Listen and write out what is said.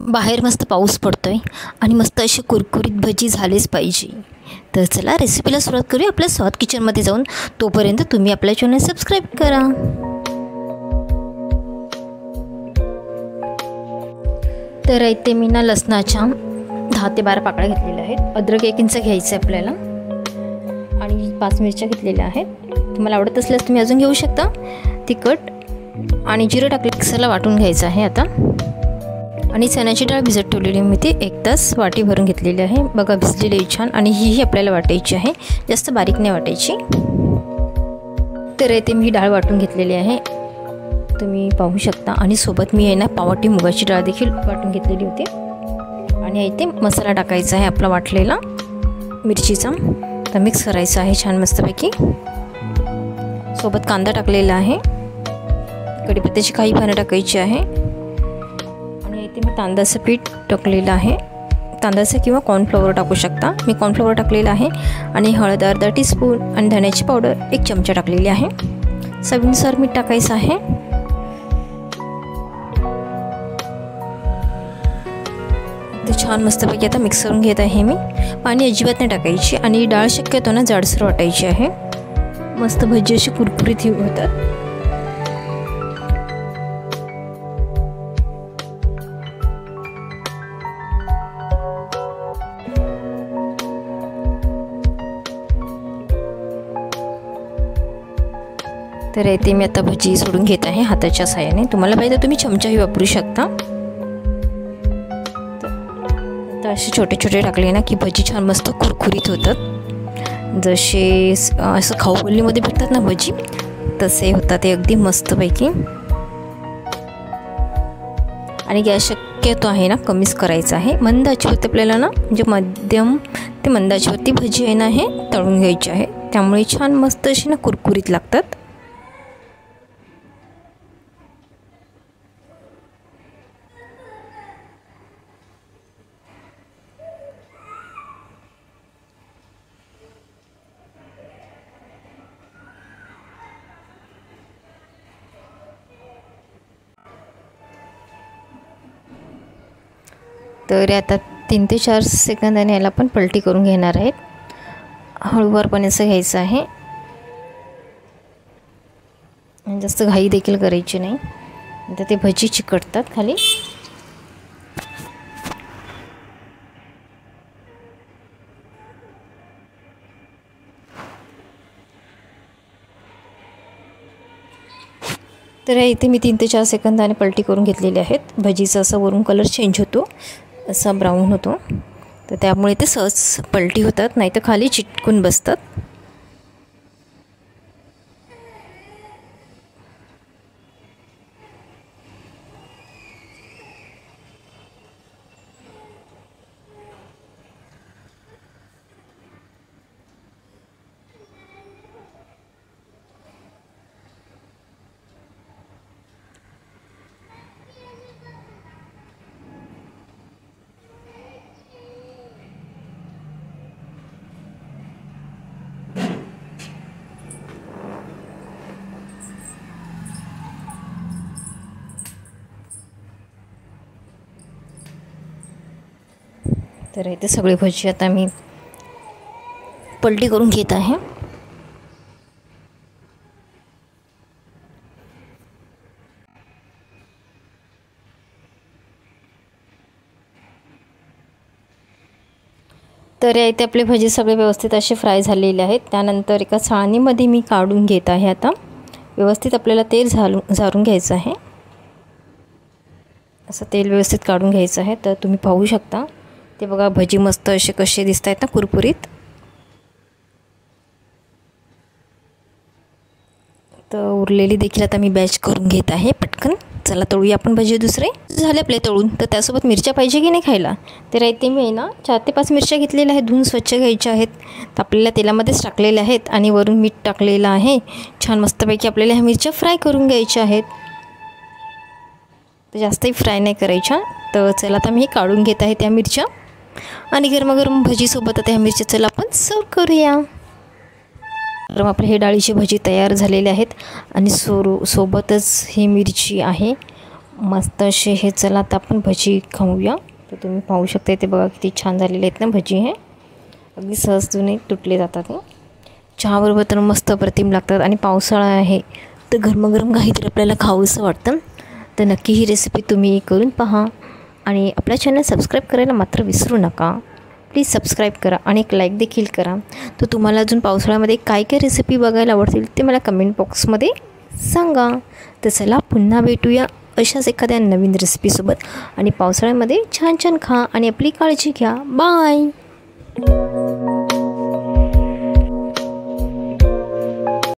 बाहेर मस्त पाऊस पडतोय आणि मस्त अशी कुरकुरीत भजी झालीच पाहिजे। तर चला रेसिपीला सुरुवात करूया आपल्या स्वाद किचनमध्ये जाऊन। तोपर्यंत तुम्ही आपल्या चॅनल सबस्क्राइब करा। तर इथे मी ना लसणाच्या 10 ते 12 पाकळ्या घेतलेल्या आहेत। अद्रक 1 इंच घ्यायचं आहे आपल्याला आणि 5 मिरच्या घेतलेल्या आहेत। तुम्हाला आवडत असल्यास तुम्ही अजून घेऊ शकता। तिखट आणि जिरं टाकले मिक्सरला वाटून घ्यायचं आहे आता। आणि चण्याची डाळ भिजत ठेवलेली मी ती 1 तास वाटी भरून घेतलेली आहे। बघा भिजलेली आहे छान आणि ही आपल्याला वाटायची आहे, जास्त बारीक नाही वाटायची। तर इथे मी डाळ वाटून घेतलेली आहे, तुम्ही पाहू शकता। आणि सोबत मी आहे ना पावटी मुगाची डाळ देखील वाटून घेतलेली होती। आणि इथे मसाला टाकायचा आहे आपला वाटलेला मिरचीचा, तर मिक्स करायचा आहे छान मस्तपैकी। सोबत कांदा टाकलेला आहे, कढीपत्त्याची काही पानं टाकायची आहे। इथे मी तांदळाचं पीठ टाकलेलं आहे, तांदळाचं किंवा कॉर्नफ्लॉवर टाकू शकता। मी कॉर्नफ्लॉवर टाकलेलं आहे। आणि हळद अर्धा टीस्पून आणि धण्याची पावडर 1 चमचा टाकलेली आहे। चवीनुसार मीठ टाकायचं आहे। ते छान मस्तपैकी आता मिक्स करून घेत आहे मी। पाणी अजिबात नाही टाकायची आणि डाळ शक्यतो ना जाडसर वाटायची आहे, मस्त भजी अशी कुरकुरीत होतात। तर इथे मी आता भजी सोडून घेत आहे हाताच्या साहाय्याने। तुम्हाला पाहिजे तर तुम्ही चमचाही वापरू शकता। तर असे छोटे छोटे टाकले ना की भजी छान मस्त कुरकुरीत होतात। जसे असं खाऊगल्लीमध्ये भेटतात ना भजी, तसे होतात ते अगदी मस्तपैकी। आणि गॅस शक्यतो आहे ना कमीच करायचा आहे। मंद आचेवरती आपल्याला ना म्हणजे मध्यम ते मंद आचेवरती भजी आहे ना हे तळून घ्यायची आहे, त्यामुळे छान मस्त अशी ना कुरकुरीत लागतात। तर आता 3 ते 4 सेकंदाने याला पण पलटी करून घेणार आहेत। हळूवारपणे असं घ्यायचं आहे, जास्त घाई देखील करायची नाही, तर ते भजी चिकटतात खाली। तर इथे मी 3 ते 4 सेकंदाने पलटी करून घेतलेले आहेत। भजीचा असा वरून कलर चेंज होतो, असा ब्राऊन होतो, तर त्यामुळे ते सहज पलटी होतात, नाही तर खाली चिटकून बसतात। तर इथे सगळी भजी आता मी पलटी करून घेत आहे। तर इथे आपले भजी सगळे व्यवस्थित असे फ्राय झालेले आहेत। त्यानंतर एका चाळणीमध्ये मी काढून घेत आहे। आता व्यवस्थित आपल्याला तेल झारून घ्यायचं आहे, असं तेल व्यवस्थित काढून घ्यायचं आहे। तर तुम्ही पाहू शकता ते बघा भजी मस्त असे कसे दिसत आहेत ना कुरकुरीत। तर उरलेली देखील आता मी बॅच करून घेत आहे पटकन। चला तळूया आपण भजी दुसरे। झाले आपले तळून, तर त्यासोबत मिरच्या पाहिजे की नाही खायला। तर इथे मी आहे ना 4 ते 5 मिरच्या घेतलेल्या आहेत, धुवून स्वच्छ घ्यायच्या आहेत। तर आपल्याला तेलामध्येच टाकलेल्या आहेत आणि वरून मीठ टाकलेलं आहे। छान मस्तपैकी आपल्याला ह्या मिरच्या फ्राय करून घ्यायच्या आहेत, तर जास्तही फ्राय नाही करायच्या। तर चला आता मी काढून घेत आहे त्या मिरच्या आणि गरमागरम भजीसोबत आता ह्या मिरच्या चला आपण सर्व करूया। तर आपले हे डाळीची भजी तयार झालेले आहेत आणि सोबतच ही मिरची आहे, मस्त असे हे. चला आता आपण भजी खाऊया. तर तुम्ही पाहू शकता इथे बघा किती छान झालेले आहेत ना भजी. हे अगदी सहज जुने तुटले जातात. हे चहाबरोबर तर मस्त अप्रतिम लागतात. आणि पावसाळा आहे तर गरमागरम काहीतरी आपल्याला खावंसं वाटतं. तर नक्की ही रेसिपी तुम्ही करून पहा. आणि आपल्या चॅनल सबस्क्राईब करायला मात्र विसरू नका. प्लीज सबस्क्राईब करा आणि एक लाईक देखील करा. तर तुम्हाला अजून पावसाळ्यामध्ये काय काय रेसिपी बघायला आवडतील ते मला कमेंट बॉक्समध्ये सांगा. तर चला पुन्हा भेटूया अशाच एखाद्या नवीन रेसिपीसोबत. आणि पावसाळ्यामध्ये छान छान खा आणि आपली काळजी घ्या. बाय.